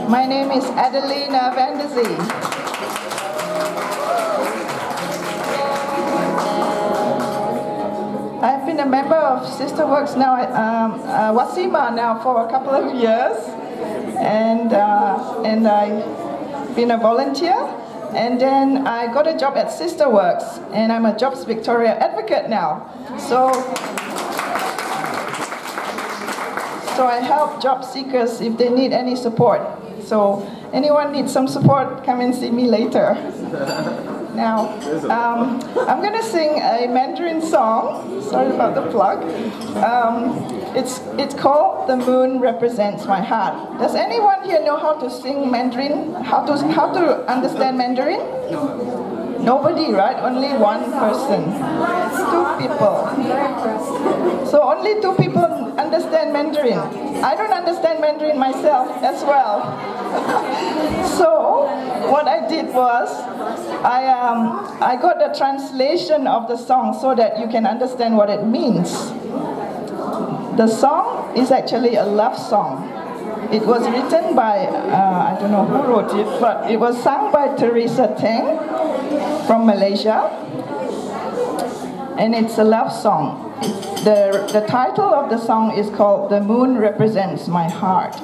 My name is Adelina Vanderzee. I've been a member of Sister Works now, WASEMA now for a couple of years, and I've been a volunteer, and then I got a job at Sister Works, and I'm a Jobs Victoria advocate now. So I help job seekers if they need any support. So anyone needs some support, come and see me later. Now, I'm going to sing a Mandarin song. Sorry about the plug. It's called "The Moon Represents My Heart." Does anyone here know how to sing Mandarin? How to understand Mandarin? Nobody, right? Only one person. 2 people. So only 2 people understand Mandarin. I don't understand Mandarin myself as well. So what I did was I got the translation of the song so that you can understand what it means. The song is actually a love song. It was written by, I don't know who wrote it, but it was sung by Teresa Teng from Malaysia. And it's a love song. The title of the song is called "The Moon Represents My Heart."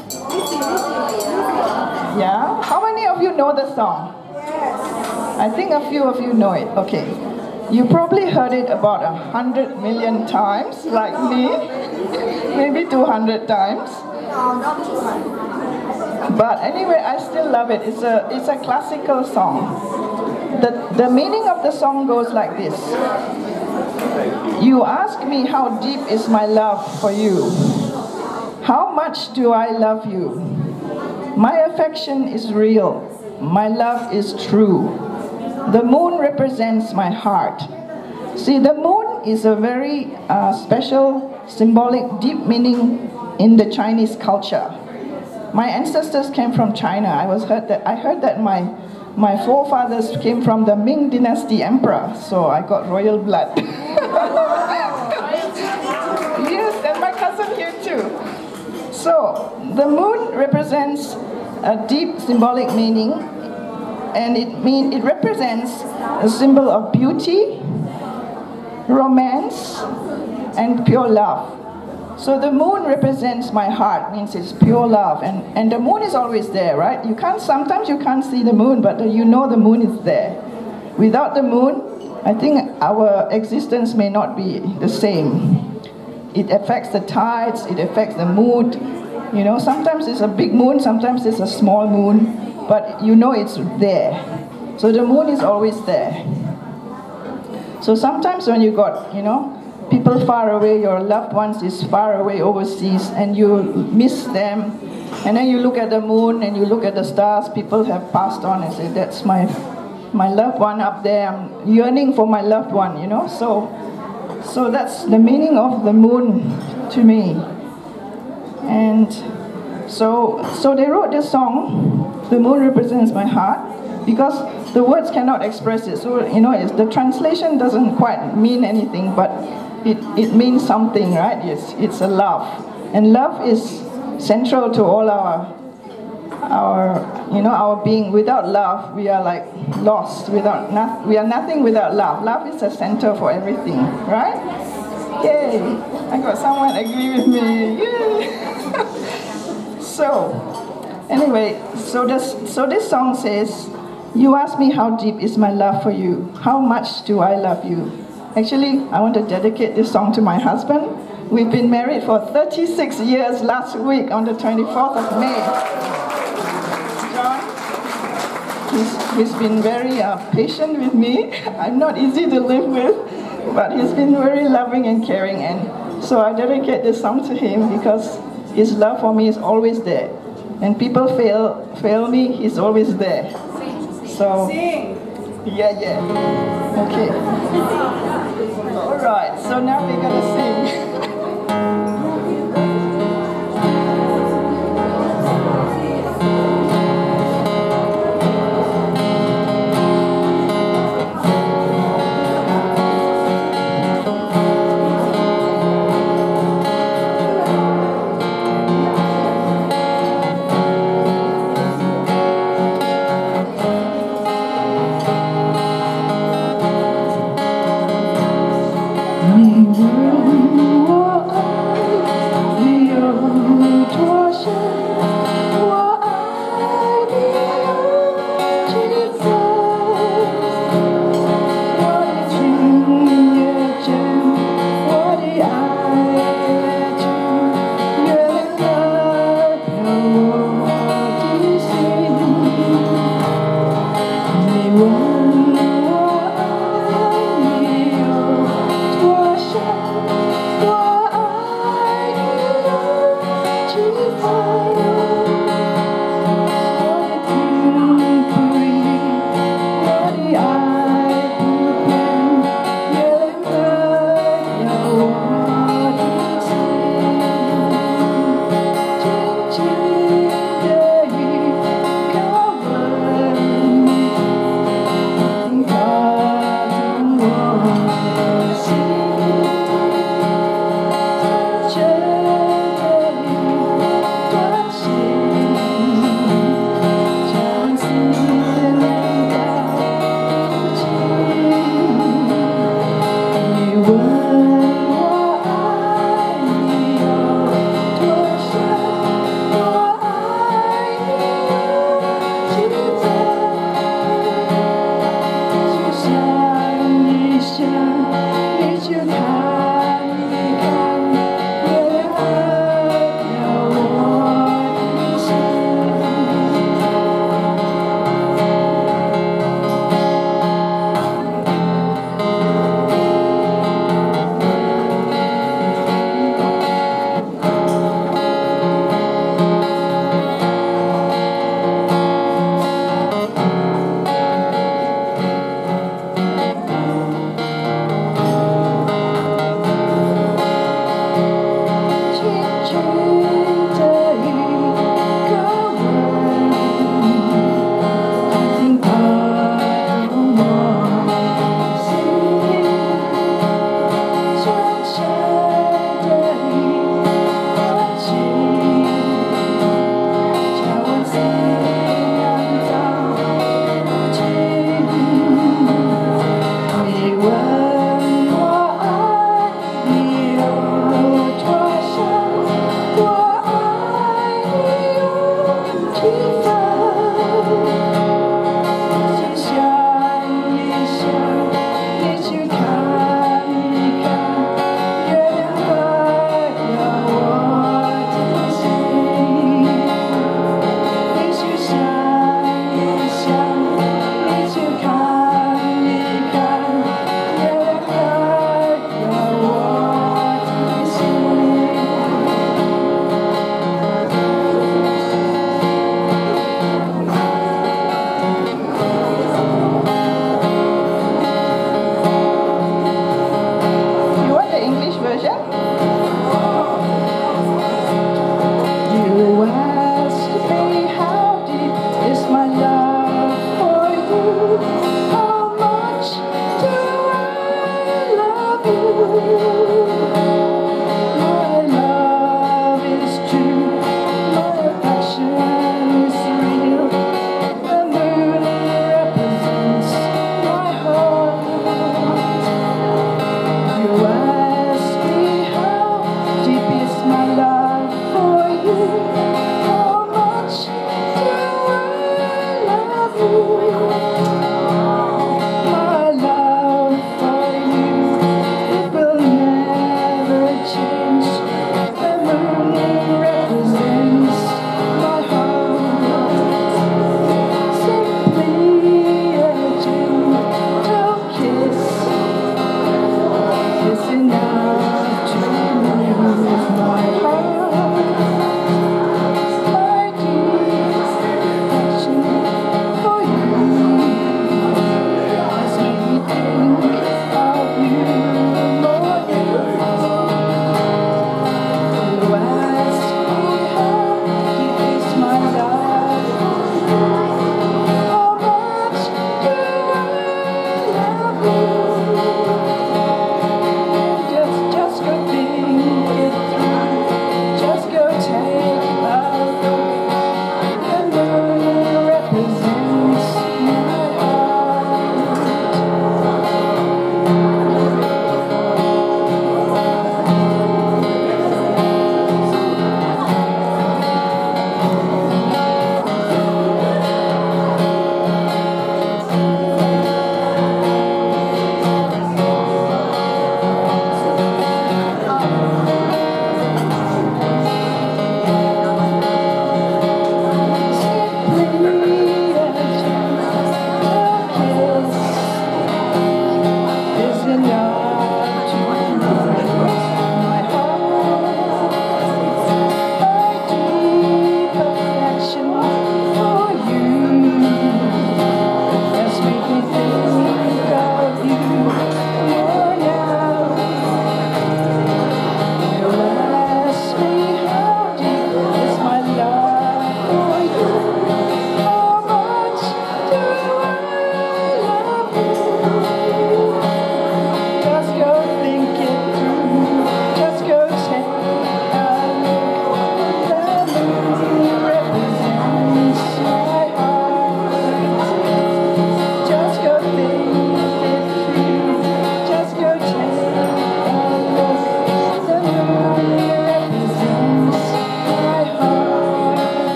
Yeah? How many of you know the song? I think a few of you know it. Okay. You probably heard it about 100 million times, like me. Maybe 200 times. But anyway, I still love it. It's a classical song. The meaning of the song goes like this. You ask me how deep is my love for you. How much do I love you? My affection is real. My love is true. The moon represents my heart. See, the moon is a very special, symbolic, deep meaning in the Chinese culture. My ancestors came from China. I heard that my forefathers came from the Ming Dynasty emperor, so I got royal blood. Yes, and my cousin here too. So the moon represents a deep symbolic meaning, and it represents a symbol of beauty, romance, and pure love. So the moon represents my heart, means it's pure love, and the moon is always there, right? Sometimes you can't see the moon, but you know the moon is there. Without the moon, I think our existence may not be the same. It affects the tides, it affects the mood. You know, sometimes it's a big moon, sometimes it's a small moon, but you know it's there. So the moon is always there. So sometimes when you got, people far away, your loved ones is far away overseas, and you miss them, and then you look at the moon and you look at the stars, people have passed on and say, that's my loved one up there, I'm yearning for my loved one, so that's the meaning of the moon to me. And so they wrote this song, "The Moon Represents My Heart," because the words cannot express it. So, the translation doesn't quite mean anything, but it means something, right? It's a love. And love is central to all our being. Without love, we are like lost. We are nothing without love. Love is the center for everything, right? Yay! I got someone agree with me. Yay! So, anyway, so this song says, you ask me how deep is my love for you. How much do I love you? Actually, I want to dedicate this song to my husband. We've been married for 36 years last week on the 24th of May. John, he's been very patient with me. I'm not easy to live with, but he's been very loving and caring. And so I dedicate this song to him because his love for me is always there. And people fail me, he's always there. So, yeah. Okay. All right, so now we're going to sing. You ask me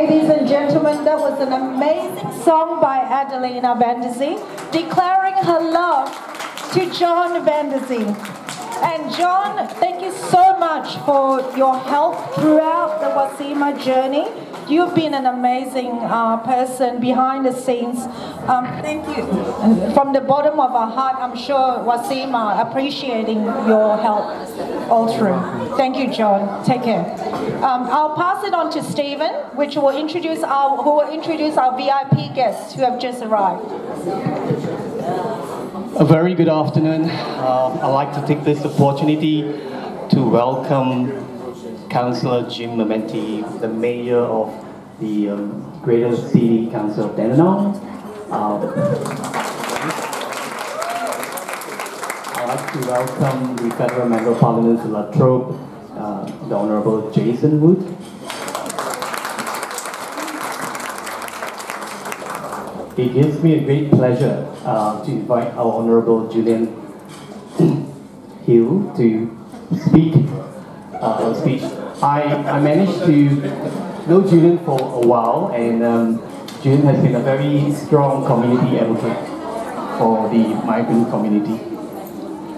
Ladies and gentlemen, that was an amazing song by Adelina Vanderzee, declaring her love to John Vanderzee. And John, thank you so much for your help throughout the WASEMA journey. You've been an amazing person behind the scenes. Thank you. And from the bottom of our heart, I'm sure WASEMA appreciating your help all through. Thank you, John. Take care. I'll pass it on to Stephen, who will introduce our VIP guests who have just arrived. A very good afternoon. I'd like to take this opportunity to welcome Councillor Jim Memeti, the Mayor of the Greater City Council of Dandenong. I'd like to welcome the Federal Member of Parliament for La Trobe, the Honourable Jason Wood. It gives me a great pleasure to invite our Honourable Julian Hill to speak. I managed to know Julian for a while, and Julian has been a very strong community advocate for the migrant community.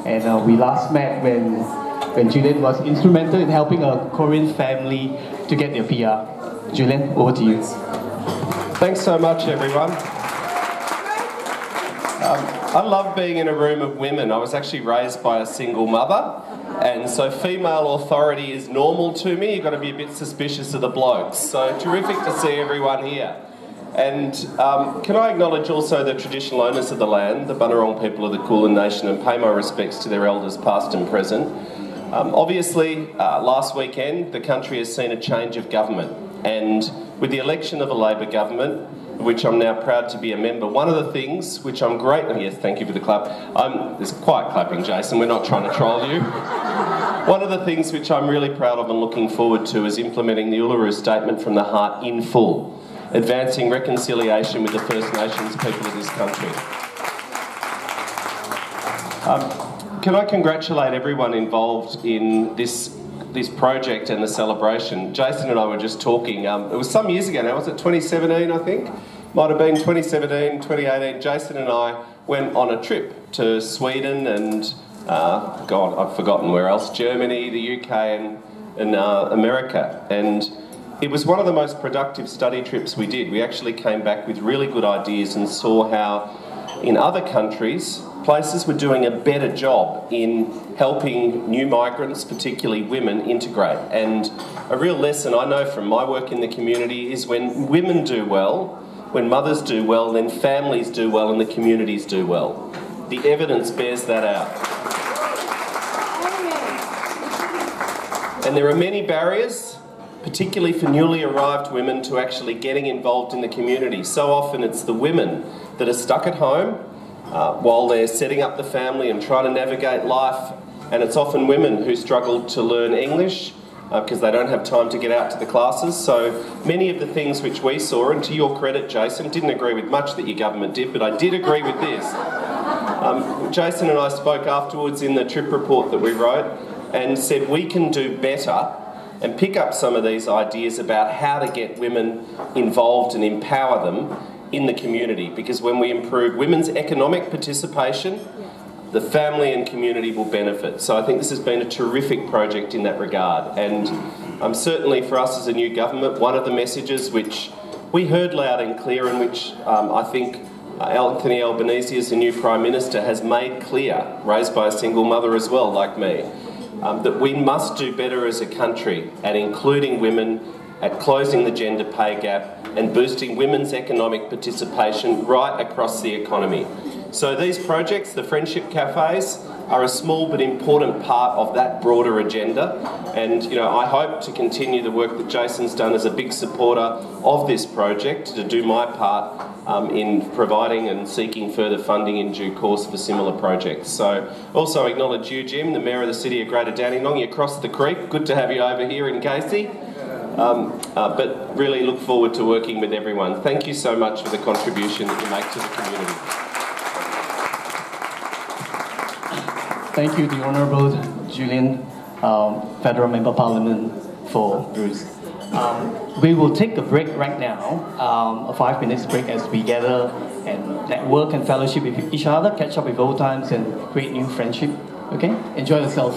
And we last met when Julian was instrumental in helping a Korean family to get their PR. Julian, over to you. Thanks so much, everyone. I love being in a room of women. I was actually raised by a single mother, and so female authority is normal to me. You've got to be a bit suspicious of the blokes. So terrific to see everyone here. And can I acknowledge also the traditional owners of the land, the Bunurong people of the Kulin Nation, and pay my respects to their elders past and present. Obviously, last weekend the country has seen a change of government, and with the election of a Labor government, which I'm now proud to be a member. One of the things which I'm great... Yes, thank you for the clap. There's quiet clapping, Jason. We're not trying to troll you. One of the things which I'm really proud of and looking forward to is implementing the Uluru Statement from the Heart in full, advancing reconciliation with the First Nations people of this country. Can I congratulate everyone involved in this project and the celebration? Jason and I were just talking, it was some years ago now, was it 2017 I think? Might have been 2017, 2018. Jason and I went on a trip to Sweden and, God, I've forgotten where else, Germany, the UK and America. And it was one of the most productive study trips we did. We actually came back with really good ideas and saw how in other countries, places were doing a better job in helping new migrants, particularly women, integrate. And a real lesson I know from my work in the community is when women do well, when mothers do well, then families do well and the communities do well. The evidence bears that out. And there are many barriers, particularly for newly arrived women, to actually getting involved in the community. So often it's the women that are stuck at home while they're setting up the family and trying to navigate life, and it's often women who struggle to learn English because they don't have time to get out to the classes. So many of the things which we saw, and to your credit, Jason, didn't agree with much that your government did, but I did agree with this. Jason and I spoke afterwards in the trip report that we wrote and said we can do better and pick up some of these ideas about how to get women involved and empower them in the community, because when we improve women's economic participation, the family and community will benefit. So I think this has been a terrific project in that regard, and certainly for us as a new government, one of the messages which we heard loud and clear, and which I think Anthony Albanese as the new Prime Minister has made clear, raised by a single mother as well like me, that we must do better as a country at including women, at closing the gender pay gap and boosting women's economic participation right across the economy. So these projects, the Friendship Cafes, are a small but important part of that broader agenda, and I hope to continue the work that Jason's done as a big supporter of this project, to do my part in providing and seeking further funding in due course for similar projects. So also acknowledge you, Jim, the Mayor of the City of Greater Dandenong. You crossed the creek, good to have you over here in Casey. But really look forward to working with everyone. Thank you so much for the contribution that you make to the community. Thank you, the Honourable Julian, Federal Member of Parliament for Bruce. We will take a break right now, a 5 minutes break as we gather and network and fellowship with each other, catch up with old times and create new friendship. Okay? Enjoy yourself.